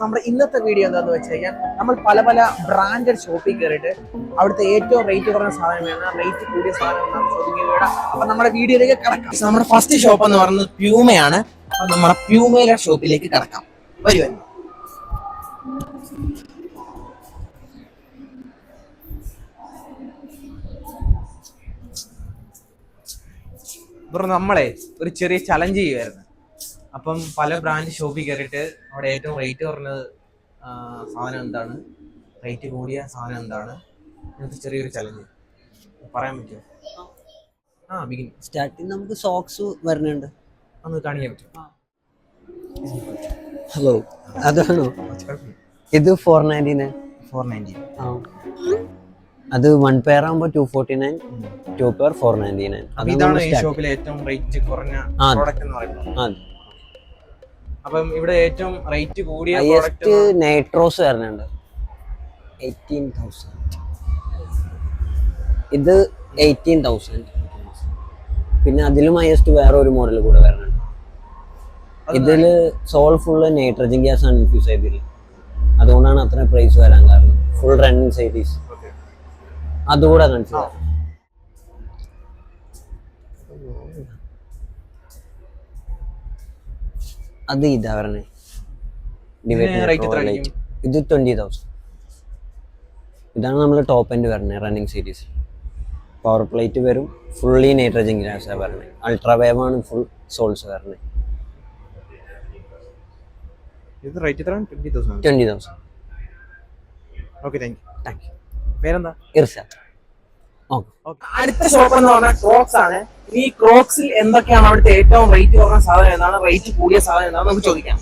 നമ്മുടെ ഇന്നത്തെ വീഡിയോ എന്താണെന്ന് വെച്ച് കഴിഞ്ഞാൽ നമ്മൾ പല പല ബ്രാൻഡഡ് ഷോപ്പിൽ കയറിയിട്ട് അവിടുത്തെ ഏറ്റവും റേറ്റ് കുറഞ്ഞ സാധനമാണ്, റേറ്റ് കൂടിയ സാധനം ചോദിക്കുകയാണ്. അപ്പൊ നമ്മുടെ വീഡിയോയിലേക്ക് കിടക്കാം. നമ്മുടെ ഫസ്റ്റ് ഷോപ്പ് എന്ന് പറയുന്നത് പ്യൂമയാണ്. അപ്പൊ നമ്മുടെ പ്യൂമയിലെ ഷോപ്പിലേക്ക് കിടക്കാം. വരുവാൻ നമ്മളെ ഒരു ചെറിയ ചലഞ്ച് ചെയ്യുമായിരുന്നു. അപ്പം പല ബ്രാൻഡ് ഷോപ്പിൽ കയറിയിട്ട് അവിടെ ഏറ്റവും റേറ്റ് കുറഞ്ഞത് സാധനം എന്താണ്, റേറ്റ് കൂടിയ സാധനം എന്താണ്, ഇങ്ങനത്തെ ചെറിയൊരു ചലഞ്ച് പറയാൻ പറ്റുമോ? ബിഗിൻ. സ്റ്റാർട്ടിങ് നമുക്ക് സോക്സ് വരുന്നുണ്ട്, ഒന്ന് കാണിക്കാൻ പറ്റുമോ? ഹലോ, അതാണോ ഇത്? 499. 490. അത് 1 പെയർ ആകുമ്പോൾ 249, 2 പെയർ 499. ഇതാണ് ഈ ഷോപ്പിലെ ഏറ്റവും റേറ്റ് കുറഞ്ഞ പ്രോഡക്റ്റ് എന്ന് പറയുന്നത്. അപ്പം ഇവിടെ ഏറ്റവും റേറ്റ് കൂടിയ ഹൈയസ്റ്റ് നൈട്രോസ് വരുന്നുണ്ട് 18,000. ഇത് 18,000. പിന്നെ അതിലും ഹൈയസ്റ്റ് വേറെ ഒരു മോഡൽ കൂടെ വരുന്നുണ്ട്. ഇതില് സോൾ ഫുള്ള് നൈട്രജൻ ഗ്യാസ് ആണ് ഇൻഫ്യൂസ് ചെയ്തില്ല, അതുകൊണ്ടാണ് അത്ര പ്രൈസ് വരാൻ കാരണം. ഫുൾ റണ്ണിങ് സൈഡീസ് അതുകൂടെ കാണിച്ചു. അത് ഇതാ പറഞ്ഞേ, ഇത് 20,000. ഇതാണ് നമ്മൾ ടോപ്പ് എൻഡ് വരുന്നത് റണ്ണിങ് സീരീസ്. പവർ പ്ലേറ്റ് വരും, ഫുള്ളി നൈട്രജൻ ഗ്യാസ് പറഞ്ഞത്. അൾട്രാ വേവ് ആണ് ഫുൾ സോൾസ് വരുന്നത്. ഇത് റേറ്റ് എത്രയാണ്? 20,000. Okay, thank U. പേരെന്താ? ഇർഷാദ്. അടുത്ത ഷോപ്പ് എന്ന് പറഞ്ഞാൽ ക്രോക്സ് ആണ്. ഈ ക്രോക്സിൽ എന്തൊക്കെയാണ് അവിടുത്തെ ഏറ്റവും റേറ്റ് കുറഞ്ഞ സാധനം എന്താണ്, റേറ്റ് കൂടിയ സാധനം എന്താണ് നമുക്ക് ചോദിക്കാം.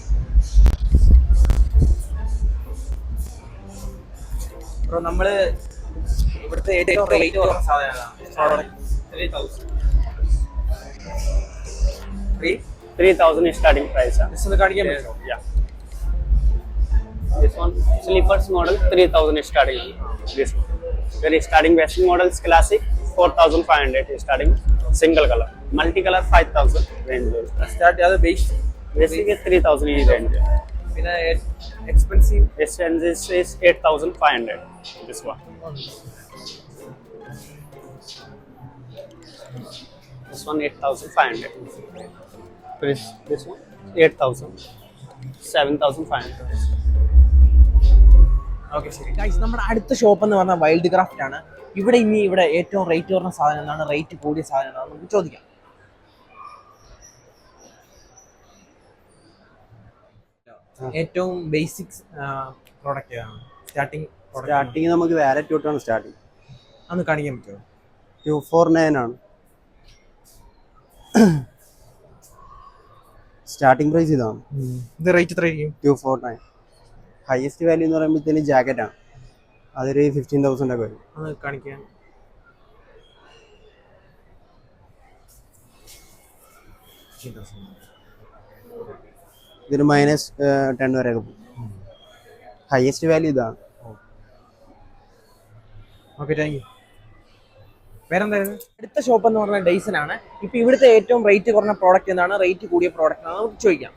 നമ്മള് ഇവിടുത്തെ ഏറ്റവും റേറ്റ് കുറഞ്ഞ സാധനം ഏതാണ്? 3,000 starting price. This one കാണിക്കാൻ പറ്റുമോ? Yeah. This one slippers model 3,000 starting. This one. Very starting basic models classic 4,500 starting single color. Multicolor 5,000 range. Start the base. Basic is 3,000 in range. പിന്നെ expensive is 8,500. This one. This one 8,500. This one 8,000. 7,500. Okay, ശരി guys. നമ്മുടെ അടുത്ത shop എന്ന് പറഞ്ഞാൽ wild craft ആണ്. ഇവിടെ ഏറ്റവും rate കുറഞ്ഞ സാധനം എന്താണ്, റേറ്റ് കൂടിയ സാധനം എന്താണ് നമുക്ക് ചോദിക്കാം. ഏറ്റവും ബേസിക്സ് പ്രോഡക്റ്റ് ആണ്. സ്റ്റാർട്ടിങ് നമുക്ക് വാലറ്റ് തൊട്ടാണ് സ്റ്റാർട്ടിങ്. അന്ന് കാണിക്കാൻ പറ്റുമോ? 249 ആണ് സ്റ്റാർട്ടിങ് പ്രൈസ്. ഇതാണ് ഇത് റേറ്റ് എത്രയായിരിക്കും? 249. ഹയസ്റ്റ് വാല്യൂ എന്ന് പറയുമ്പോഴത്തേന് ജാക്കറ്റാണ്, അതൊരു 15,000 ഒക്കെ വരും. അത് കാണിക്കാൻ. ഇതൊരു -10 വരെയൊക്കെ പോകും. ഹയസ്റ്റ് വാല്യൂ ഇതാണ്. Okay, thank you. വേറെന്തായിരുന്നു? അടുത്ത ഷോപ്പ് എന്ന് പറഞ്ഞാൽ ഡൈസൺ ആണ്. ഇപ്പൊ ഇവിടുത്തെ ഏറ്റവും റേറ്റ് കുറഞ്ഞ പ്രോഡക്റ്റ് എന്താണ്, റേറ്റ് കൂടിയ പ്രോഡക്റ്റ് ആണ് നമുക്ക് ചോദിക്കാം.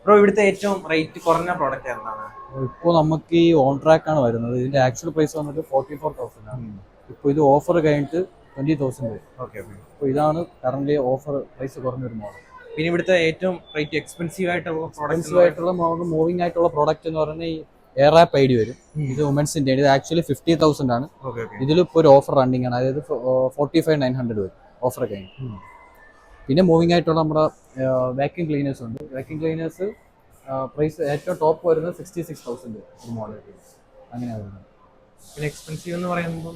ബ്രോ, ഇവിടുത്തെ ഏറ്റവും റേറ്റ് കുറഞ്ഞ പ്രോഡക്റ്റ് എന്താണ്? ഇപ്പോൾ നമുക്ക് ഈ ഓൺ ട്രാക്ക് ആണ് വരുന്നത്. ഇതിന്റെ ആക്ച്വൽ പ്രൈസ് വന്നിട്ട് 44,000 ആണ്. ഇപ്പോൾ ഇത് ഓഫർ കഴിഞ്ഞിട്ട് 20,000 വരും. ഓക്കെ. അപ്പോൾ ഇതാണ് കറന്റ് ഓഫർ പ്രൈസ് കുറഞ്ഞൊരു മോഡൽ. പിന്നെ ഇവിടുത്തെ ഏറ്റവും റേറ്റ് എക്സ്പെൻസീവ് ആയിട്ടുള്ള മൂവിംഗ് ആയിട്ടുള്ള പ്രോഡക്റ്റ് എന്ന് പറഞ്ഞാൽ ഈ എയർ ആപ്പ് ഐഡി വരും. ഇത് വുമൻസിന്റെ. ഇത് ആക്ച്വലി 50,000 ആണ്. ഇതിലിപ്പോൾ ഒരു ഓഫർ റണ്ണിങ് ആണ്, അതായത് 45,900 വരും ഓഫർ കഴിഞ്ഞ്. പിന്നെ മൂവിംഗ് ആയിട്ടുള്ള നമ്മുടെ വാക്യൂം ക്ലീനേഴ്സ് ഉണ്ട്. വാക്യൂം ക്ലീനേഴ്സ് പ്രൈസ് ഏറ്റവും ടോപ്പ് വരുന്നത് 66,000 ഒരു മോഡൽ അങ്ങനെ വരുന്നത്. പിന്നെ എക്സ്പെൻസീവ് എന്ന് പറയുമ്പോൾ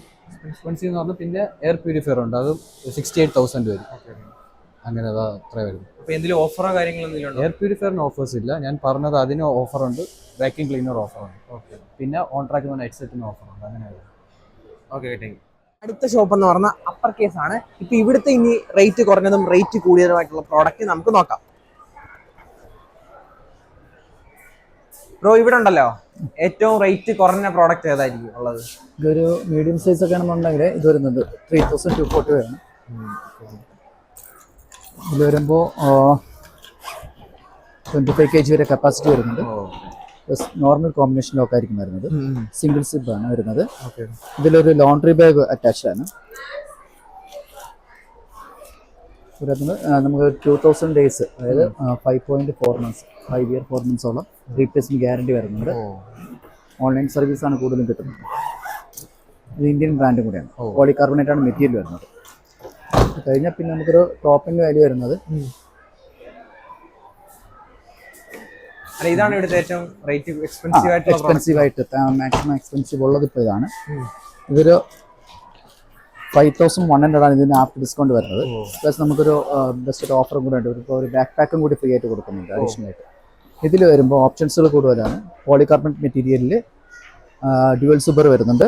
പറഞ്ഞാൽ പിന്നെ എയർ പ്യൂരിഫയർ ഉണ്ട്, അത് 68,000 വരും. അങ്ങനെ അതാ അത്ര വരും. അപ്പോൾ എന്തെങ്കിലും ഓഫറോ കാര്യങ്ങളൊന്നും? എയർ പ്യൂരിഫയറിന് ഓഫേഴ്സ് ഇല്ല, ഞാൻ പറഞ്ഞത് അതിന് ഓഫറുണ്ട്. വാക്യൂം ക്ലീനർ ഓഫറുണ്ട്. ഓക്കെ. പിന്നെ ഓൺ ട്രാക്ക് എന്ന് പറഞ്ഞാൽ ഹെഡ്സെറ്റിന് ഓഫറുണ്ട്. അങ്ങനെ വരും. Okay, thank U. അടുത്ത ഷോപ്പ് എന്ന് പറഞ്ഞാൽ അപ്പർ കേസ് ആണ്. ഇപ്പൊ ഇവിടുത്തെ ഇനി റേറ്റ് കുറഞ്ഞതും റേറ്റ് കൂടിയതുമായിട്ടുള്ള പ്രോഡക്റ്റ് നമുക്ക് നോക്കാം. ബ്രോ, ഇവിടെ ഉണ്ടല്ലോ ഏറ്റവും റേറ്റ് കുറഞ്ഞ പ്രോഡക്റ്റ് ഏതായിരിക്കും ഉള്ളത്? ഇതൊരു മീഡിയം സൈസ് ഒക്കെ ആണെന്നുണ്ടെങ്കിൽ ഇത് വരുന്നത് 3,240 വരും. ഇതിൽ വരുമ്പോൾ 25 kg വരെ കപ്പാസിറ്റി വരുന്നുണ്ട്. നോർമൽ കോമ്പിനേഷൻ ലോക്ക് ആയിരിക്കും വരുന്നത്. സിംഗിൾ സിബ് ആണ് വരുന്നത്. ഇതിലൊരു ലോണ്ടറി ബാഗ് അറ്റാച്ച്ഡ് ആണ്. ഇതിനകത്ത് നമുക്ക് 2000 ഡേയ്സ്, അതായത് 5.4 മന്ത്സ്, 5 ഇയർ 4 മന്ത്സോളം റീപ്ലേസ്മെന്റ് ഗ്യാരണ്ടി വരുന്നുണ്ട്. ഓൺലൈൻ സർവീസാണ് കൂടുതലും കിട്ടുന്നത്. ഇത് ഇന്ത്യൻ ബ്രാൻഡും കൂടെയാണ്. പോളികാർബണേറ്റ് ആണ് മെറ്റീരിയൽ വരുന്നത്. കഴിഞ്ഞാൽ പിന്നെ നമുക്കൊരു ടോപ്പിൻ്റെ വാല്യൂ വരുന്നത് ഇതാണ് ഇവിടുത്തെ ഏറ്റവും റേറ്റ് എക്സ്പെൻസീവ് ആയിട്ട് മാക്സിമം എക്സ്പെൻസീവ് ഉള്ളത് ഇപ്പോൾ ഇതാണ്. ഇതൊരു 5100 ആണ് ഇതിന് ആഫ്റ്റർ ഡിസ്കൗണ്ട് വരുന്നത്. പ്ലസ് നമുക്കൊരു ബെസ്റ്റ് ഒരു ഓഫറും കൂടെ ഉണ്ട്. ഒരു ബാക്ക് പാക്കും കൂടി ഫ്രീ ആയിട്ട് കൊടുക്കുന്നുണ്ട് അഡീഷണൽ ആയിട്ട്. ഇതിൽ വരുമ്പോൾ ഓപ്ഷൻസുകൾ കൂടുതലാണ്. പോളികാർബണേറ്റ് മെറ്റീരിയലിൽ ഡ്യുവൽ സൂപ്പർ വരുന്നുണ്ട്.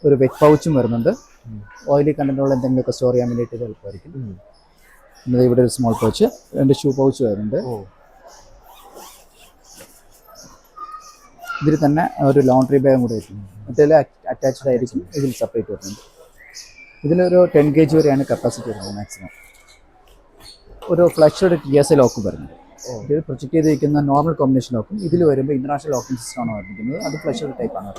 ഒരു വെറ്റ് പൗച്ചും വരുന്നുണ്ട്. ഓയിലി കണ്ടന്റുള്ള എന്തെങ്കിലുമൊക്കെ സ്റ്റോർ ചെയ്യാൻ വേണ്ടിയിട്ട് എളുപ്പമായിരിക്കും. പിന്നെ ഇവിടെ ഒരു സ്മോൾ പൗച്ച്, 2 ഷൂ പൗച്ച് വരുന്നുണ്ട്. ഇതിൽ തന്നെ ഒരു ലോണ്ടറി ബാഗും കൂടെ വരുന്നുണ്ട്. മറ്റേ അറ്റാച്ച്ഡ് ആയിരിക്കും, ഇതിൽ സെപ്പറേറ്റ് വരുന്നുണ്ട്. ഇതിലൊരു 10 kg വരെയാണ് കപ്പാസിറ്റി വരുന്നത് മാക്സിമം. ഒരു ഫ്ലഷഡ് TSA ലോക്കും വരുന്നുണ്ട്. ഇത് പ്രൊജക്ട് ചെയ്തിരിക്കുന്ന നോർമൽ കോമ്പിനേഷൻ ലോക്കും ഇതിൽ വരുമ്പോൾ ഇന്റർനാഷണൽ ലോക്കിംഗ് സിസ്റ്റമാണ് വരുന്നത്. അത് ഫ്ലഷഡ് ടൈപ്പാണ്.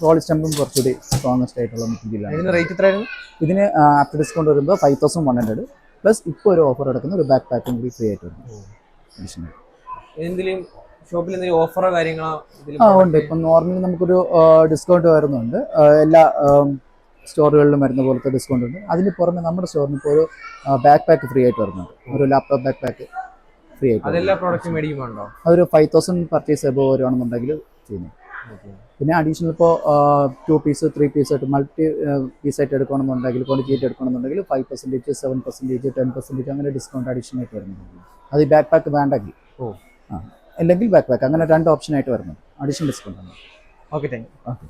റോൾ സ്റ്റമ്പും കുറച്ചുകൂടി സ്ട്രോങ്ങസ്റ്റ് ആയിട്ടുള്ള മെറ്റീരിയലാണ്. ഇതിന് റേറ്റ് എത്രയായിരുന്നു? ഇതിന് ആഫ്റ്റർ ഡിസ്കൗണ്ട് വരുമ്പോൾ 5100 പ്ലസ് ഇപ്പോൾ ഒരു ഓഫർ എടുക്കുന്ന ഒരു ബാക്ക് പാക്കും കൂടി ഫ്രീ ആയിട്ട് വരുന്നു. അഡീഷണൽ എന്തെങ്കിലും ഷോപ്പിൽ എന്തെങ്കിലും ഓഫറോ കാര്യങ്ങളോ ഉണ്ട്. ഇപ്പം നോർമലി നമുക്കൊരു ഡിസ്കൗണ്ട് വരുന്നുണ്ട്. എല്ലാ സ്റ്റോറുകളിലും വരുന്ന പോലത്തെ ഡിസ്കൗണ്ട് ഉണ്ട്. അതിന് പുറമെ നമ്മുടെ സ്റ്റോറിന് ഇപ്പോൾ ഒരു ബാക്ക് പാക്ക് ഫ്രീ ആയിട്ട് വരുന്നുണ്ട്. ഒരു ലാപ്ടോപ്പ് ബാക്ക് പാക്ക് ഫ്രീ ആയിട്ട്. അതെല്ലാ പ്രോഡക്റ്റും മേടിക്കുമ്പോണ്ടോ? അതൊരു 5000 പർച്ചേസ് എബോ വരുവാണെന്നുണ്ടെങ്കിൽ ചെയ്യുന്നു. പിന്നെ അഡീഷണൽ ഇപ്പോൾ 2 പീസ് 3 പീസ് ആയിട്ട് മൾട്ടി പീസായിട്ട് എടുക്കണമെന്നുണ്ടെങ്കിൽ, ക്വാണ്ടിറ്റി ആയിട്ട് എടുക്കണമെന്നുണ്ടെങ്കിൽ 5%, 7%, 10% അങ്ങനെ ഡിസ്കൗണ്ട് അഡീഷണൽ ആയിട്ട് വരുന്നുണ്ട്. അത് ഈ ബാക്ക് പാക്ക് വേണ്ടെങ്കിൽ അല്ലെങ്കിൽ ബാക്ക് പാക്ക്, അങ്ങനെ 2 ഓപ്ഷൻ ആയിട്ട് വരുന്നുണ്ട്. അഡീഷണൽ ഡിസ്കൗണ്ട് ആണ്. Okay, thank U. ഓക്കെ.